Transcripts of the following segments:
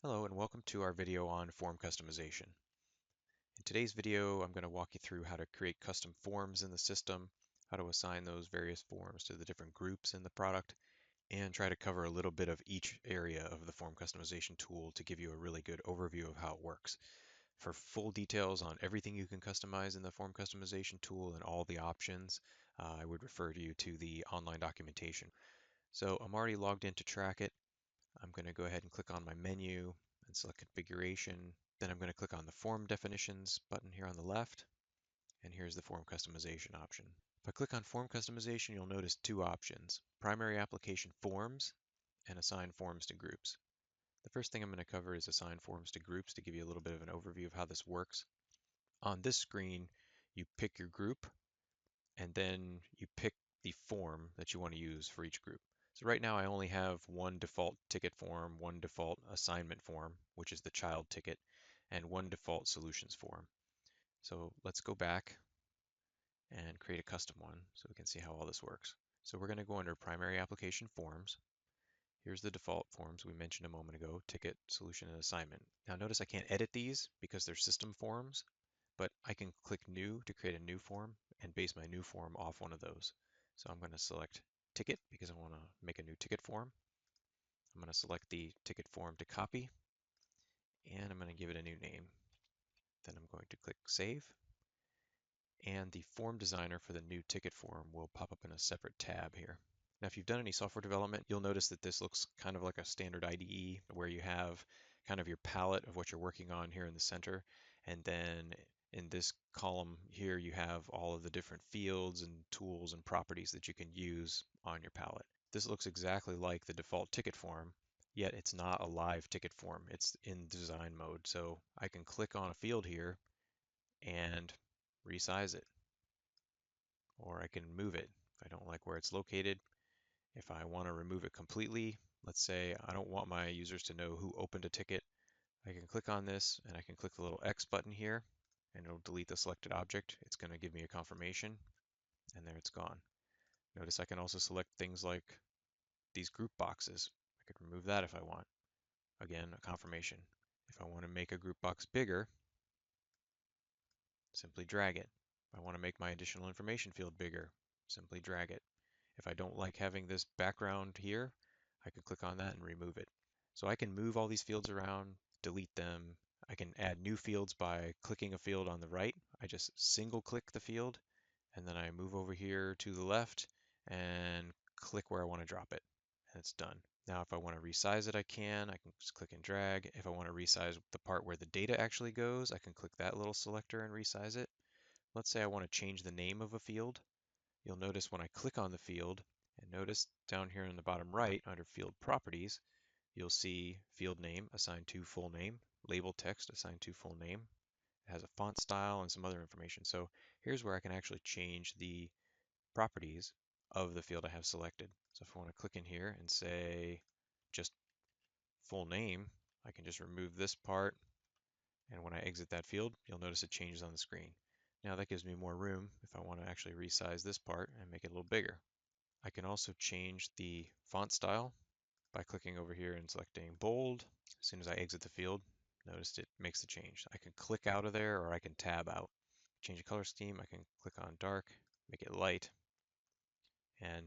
Hello and welcome to our video on form customization. In today's video, I'm going to walk you through how to create custom forms in the system, how to assign those various forms to the different groups in the product, and try to cover a little bit of each area of the form customization tool to give you a really good overview of how it works. For full details on everything you can customize in the form customization tool and all the options, I would refer you to the online documentation. So I'm already logged in to track it. I'm going to go ahead and click on my menu and select configuration. Then I'm going to click on the form definitions button here on the left, and here's the form customization option. If I click on form customization, you'll notice two options: primary application forms and assign forms to groups. The first thing I'm going to cover is assign forms to groups to give you a little bit of an overview of how this works. On this screen, you pick your group and then you pick the form that you want to use for each group. So right now I only have one default ticket form, one default assignment form, which is the child ticket, and one default solutions form. So let's go back and create a custom one so we can see how all this works. So we're going to go under primary application forms. Here's the default forms we mentioned a moment ago: ticket, solution, and assignment. Now notice I can't edit these because they're system forms, but I can click new to create a new form and base my new form off one of those. So I'm going to select ticket because I want to make a new ticket form. I'm going to select the ticket form to copy, and I'm going to give it a new name. Then I'm going to click save, and the form designer for the new ticket form will pop up in a separate tab here. Now, if you've done any software development, you'll notice that this looks kind of like a standard IDE where you have kind of your palette of what you're working on here in the center. And then in this column here, you have all of the different fields and tools and properties that you can use on your palette. This looks exactly like the default ticket form, yet it's not a live ticket form. It's in design mode. So I can click on a field here and resize it, or I can move it if I don't like where it's located. If I want to remove it completely, let's say I don't want my users to know who opened a ticket, I can click on this and I can click the little X button here and it'll delete the selected object. It's going to give me a confirmation, and there it's gone. Notice I can also select things like these group boxes. I could remove that if I want. Again, a confirmation. If I want to make a group box bigger, simply drag it. If I want to make my additional information field bigger, simply drag it. If I don't like having this background here, I can click on that and remove it. So I can move all these fields around, delete them. I can add new fields by clicking a field on the right. I just single click the field, and then I move over here to the left and click where I want to drop it, and it's done. Now if I want to resize it, I can just click and drag. If I want to resize the part where the data actually goes, I can click that little selector and resize it. Let's say I want to change the name of a field. You'll notice when I click on the field, and notice down here in the bottom right under field properties, you'll see field name assigned to full name, label text assigned to full name. It has a font style and some other information. So here's where I can actually change the properties of the field I have selected. So if I want to click in here and say just full name, I can just remove this part, and when I exit that field, you'll notice it changes on the screen. Now that gives me more room if I want to actually resize this part and make it a little bigger. I can also change the font style by clicking over here and selecting bold. As soon as I exit the field, notice it makes the change. I can click out of there, or I can tab out. Change the color scheme, I can click on dark, make it light, and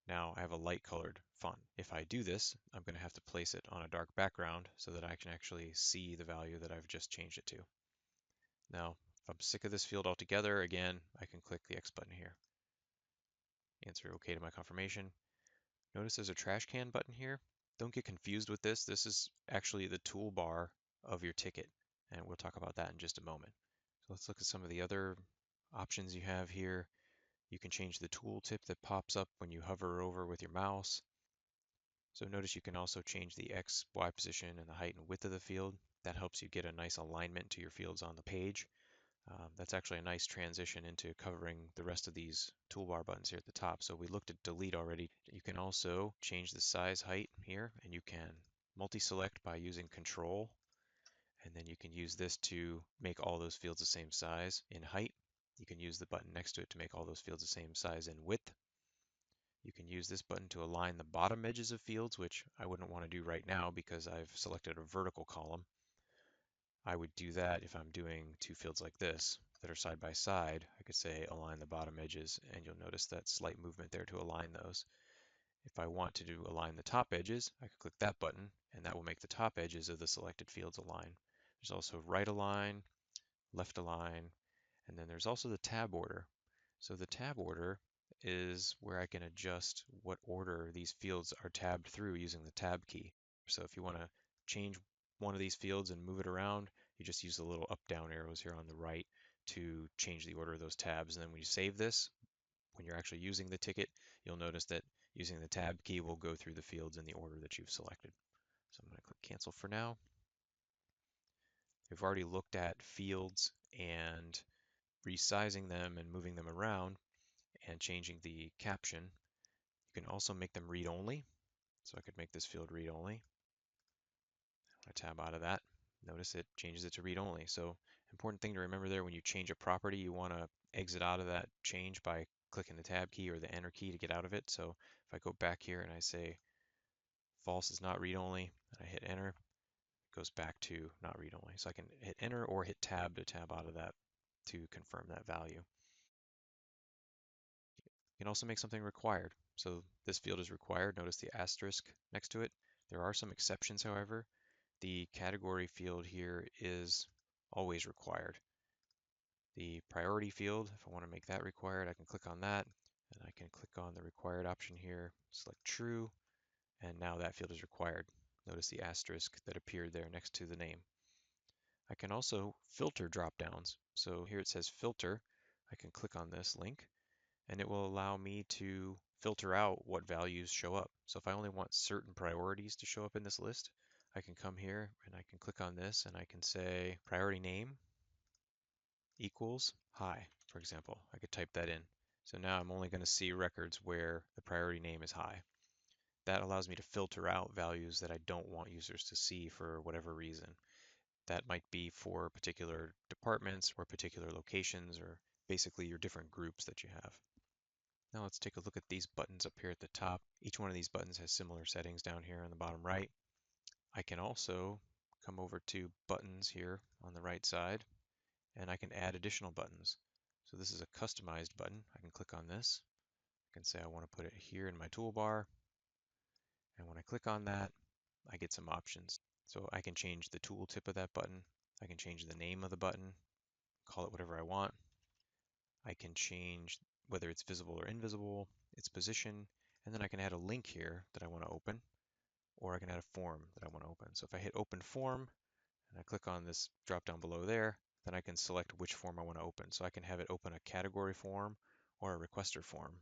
now I have a light colored font. If I do this, I'm going to have to place it on a dark background so that I can actually see the value that I've just changed it to. Now, if I'm sick of this field altogether, again, I can click the X button here. Answer OK to my confirmation. Notice there's a trash can button here. Don't get confused with this. This is actually the toolbar of your ticket, and we'll talk about that in just a moment. So let's look at some of the other options you have here. You can change the tooltip that pops up when you hover over with your mouse. So notice you can also change the X, Y position and the height and width of the field. That helps you get a nice alignment to your fields on the page. That's actually a nice transition into covering the rest of these toolbar buttons here at the top. So we looked at delete already. You can also change the size height here, and you can multi-select by using control, and then you can use this to make all those fields the same size in height. You can use the button next to it to make all those fields the same size in width. You can use this button to align the bottom edges of fields, which I wouldn't want to do right now because I've selected a vertical column. I would do that if I'm doing two fields like this that are side by side. I could say align the bottom edges, and you'll notice that slight movement there to align those. If I want to do align the top edges, I could click that button, and that will make the top edges of the selected fields align. There's also right align, left align, and then there's also the tab order. So the tab order is where I can adjust what order these fields are tabbed through using the tab key. So if you want to change one of these fields and move it around, you just use the little up-down arrows here on the right to change the order of those tabs. And then when you save this, when you're actually using the ticket, you'll notice that using the tab key will go through the fields in the order that you've selected. So I'm going to click cancel for now. We've already looked at fields and resizing them and moving them around and changing the caption. You can also make them read only. So I could make this field read only. I tab out of that. Notice it changes it to read only. So important thing to remember there, when you change a property, you want to exit out of that change by clicking the tab key or the enter key to get out of it. So if I go back here and I say false is not read only, and I hit enter, it goes back to not read only. So I can hit enter or hit tab to tab out of that to confirm that value. You can also make something required. So this field is required. Notice the asterisk next to it. There are some exceptions, however. The category field here is always required. The priority field, if I want to make that required, I can click on that, and I can click on the required option here, select true, and now that field is required. Notice the asterisk that appeared there next to the name. I can also filter drop-downs. So here it says filter. I can click on this link, and it will allow me to filter out what values show up. So if I only want certain priorities to show up in this list, I can come here and I can click on this and I can say priority name equals high, for example. I could type that in. So now I'm only going to see records where the priority name is high. That allows me to filter out values that I don't want users to see for whatever reason. That might be for particular departments or particular locations or basically your different groups that you have. Now let's take a look at these buttons up here at the top. Each one of these buttons has similar settings down here on the bottom right. I can also come over to buttons here on the right side, and I can add additional buttons. So this is a customized button. I can click on this. I can say I want to put it here in my toolbar. And when I click on that, I get some options. So I can change the tooltip of that button. I can change the name of the button, call it whatever I want. I can change whether it's visible or invisible, its position, and then I can add a link here that I want to open, or I can add a form that I want to open. So if I hit open form and I click on this drop down below there, then I can select which form I want to open. So I can have it open a category form or a requester form.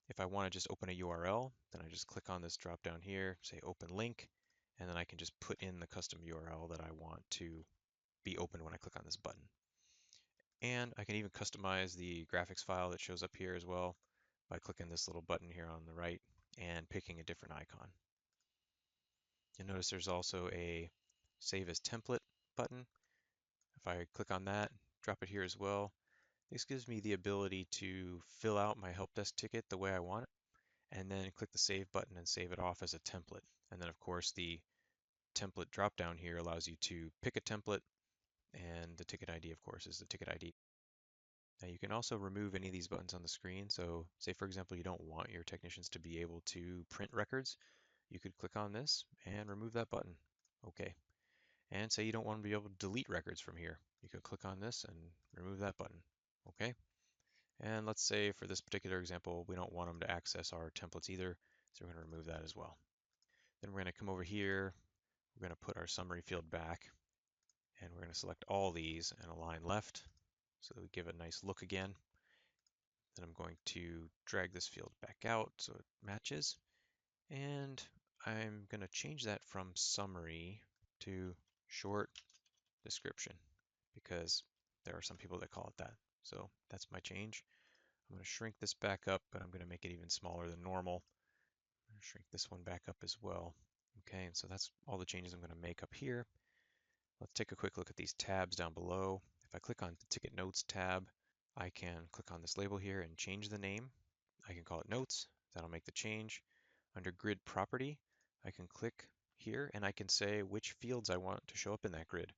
If I want to just open a URL, then I just click on this drop down here, say open link, and then I can just put in the custom URL that I want to be opened when I click on this button. And I can even customize the graphics file that shows up here as well by clicking this little button here on the right and picking a different icon. You'll notice there's also a Save as Template button. If I click on that, drop it here as well, this gives me the ability to fill out my help desk ticket the way I want it, and then click the Save button and save it off as a template. And then, of course, the template drop down here allows you to pick a template, and the ticket ID, of course, is the ticket ID. Now you can also remove any of these buttons on the screen. So say, for example, you don't want your technicians to be able to print records. You could click on this and remove that button. Okay. And say you don't want to be able to delete records from here. You could click on this and remove that button. Okay. And let's say for this particular example, we don't want them to access our templates either. So we're going to remove that as well. Then we're going to come over here. We're going to put our summary field back, and we're going to select all these and align left so that we give it a nice look again. Then I'm going to drag this field back out so it matches. And I'm going to change that from summary to short description because there are some people that call it that. So that's my change. I'm going to shrink this back up, but I'm going to make it even smaller than normal. I'm going to shrink this one back up as well. Okay, and so that's all the changes I'm going to make up here. Let's take a quick look at these tabs down below. If I click on the Ticket Notes tab, I can click on this label here and change the name. I can call it Notes. That'll make the change. Under grid property, I can click here and I can say which fields I want to show up in that grid.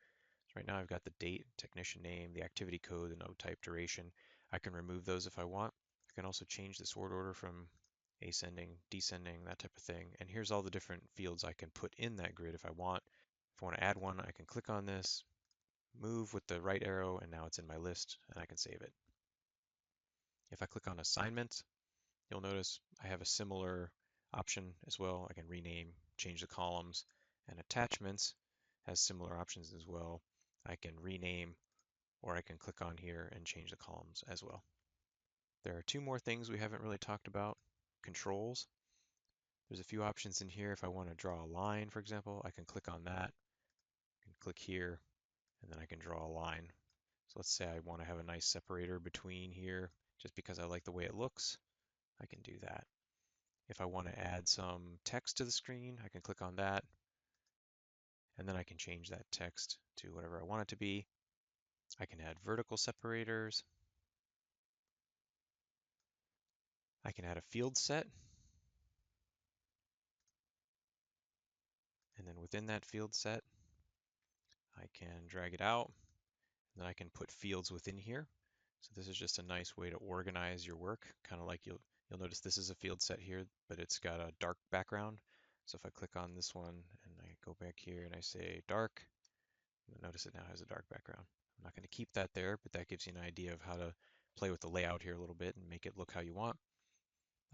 So right now I've got the date, technician name, the activity code, the node type, duration. I can remove those if I want. I can also change the sort order from ascending, descending, that type of thing. And here's all the different fields I can put in that grid if I want. If I want to add one, I can click on this, move with the right arrow, and now it's in my list and I can save it. If I click on assignment, you'll notice I have a similar option as well. I can rename, change the columns, and attachments has similar options as well. I can rename, or I can click on here and change the columns as well. There are two more things we haven't really talked about. Controls. There's a few options in here. If I want to draw a line, for example, I can click on that, and click here, and then I can draw a line. So let's say I want to have a nice separator between here, just because I like the way it looks, I can do that. If I want to add some text to the screen, I can click on that, and then I can change that text to whatever I want it to be. I can add vertical separators. I can add a field set, and then within that field set, I can drag it out, and then I can put fields within here. So this is just a nice way to organize your work, kind of like you'll notice this is a field set here, but it's got a dark background. So if I click on this one and I go back here and I say dark, notice it now has a dark background. I'm not going to keep that there, but that gives you an idea of how to play with the layout here a little bit and make it look how you want.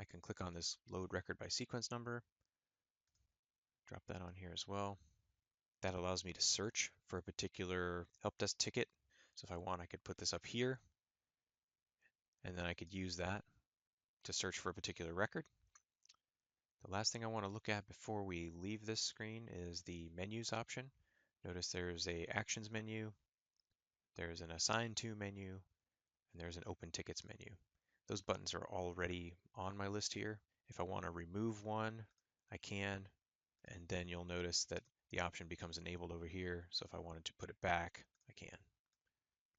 I can click on this load record by sequence number, drop that on here as well. That allows me to search for a particular help desk ticket. So if I want, I could put this up here, and then I could use that to search for a particular record. The last thing I want to look at before we leave this screen is the menus option. Notice there's a actions menu, there's an assign to menu, and there's an open tickets menu. Those buttons are already on my list here. If I want to remove one, I can, and then you'll notice that the option becomes enabled over here. So if I wanted to put it back, I can.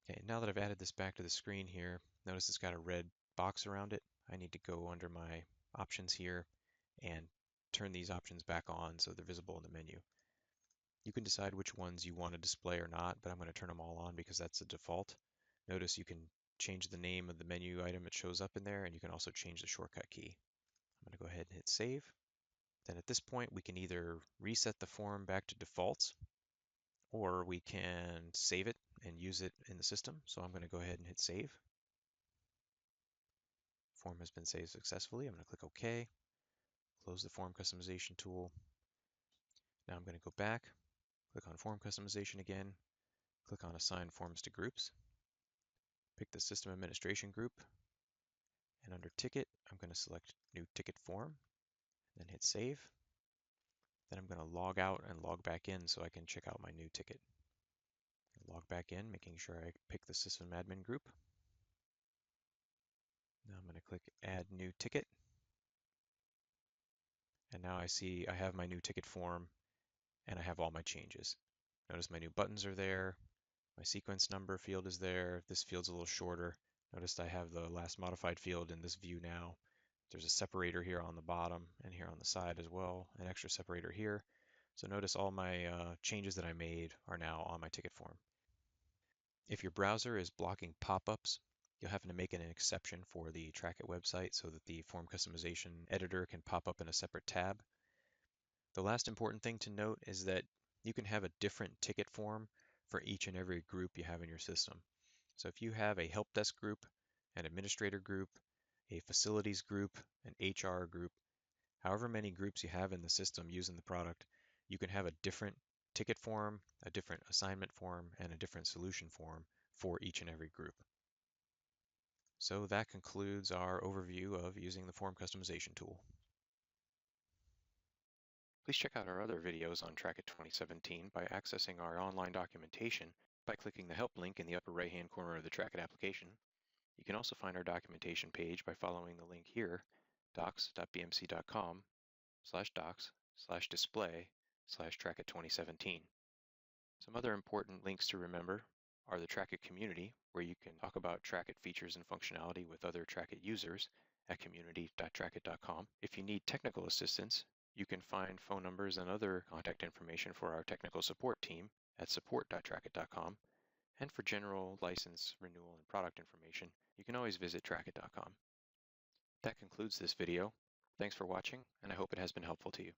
Okay, now that I've added this back to the screen here, notice it's got a red box around it. I need to go under my options here and turn these options back on so they're visible in the menu. You can decide which ones you want to display or not, but I'm going to turn them all on because that's the default. Notice you can change the name of the menu item that shows up in there, and you can also change the shortcut key. I'm going to go ahead and hit save. Then at this point, we can either reset the form back to defaults, or we can save it and use it in the system. So I'm going to go ahead and hit save. Form has been saved successfully. I'm going to click OK, close the form customization tool. Now I'm going to go back, click on form customization again, click on assign forms to groups, pick the system administration group, and under ticket, I'm going to select new ticket form, then hit save. Then I'm going to log out and log back in so I can check out my new ticket. Log back in, making sure I pick the system admin group. Now I'm going to click add new ticket. And now I see I have my new ticket form and I have all my changes. Notice my new buttons are there. My sequence number field is there. This field's a little shorter. Notice I have the last modified field in this view now. There's a separator here on the bottom and here on the side as well, an extra separator here. So notice all my changes that I made are now on my ticket form. If your browser is blocking pop-ups, you'll have to make an exception for the Trackit website so that the form customization editor can pop up in a separate tab. The last important thing to note is that you can have a different ticket form for each and every group you have in your system. So if you have a help desk group, an administrator group, a facilities group, an HR group, however many groups you have in the system using the product, you can have a different ticket form, a different assignment form, and a different solution form for each and every group. So that concludes our overview of using the form customization tool. Please check out our other videos on Trackit 2017 by accessing our online documentation by clicking the help link in the upper right-hand corner of the Trackit application. You can also find our documentation page by following the link here, docs.bmc.com/docs/display/Trackit2017. Some other important links to remember are the Trackit community, where you can talk about Trackit features and functionality with other Trackit users, at community.trackit.com. If you need technical assistance, you can find phone numbers and other contact information for our technical support team at support.trackit.com. And for general license, renewal, and product information, you can always visit trackit.com. That concludes this video. Thanks for watching, and I hope it has been helpful to you.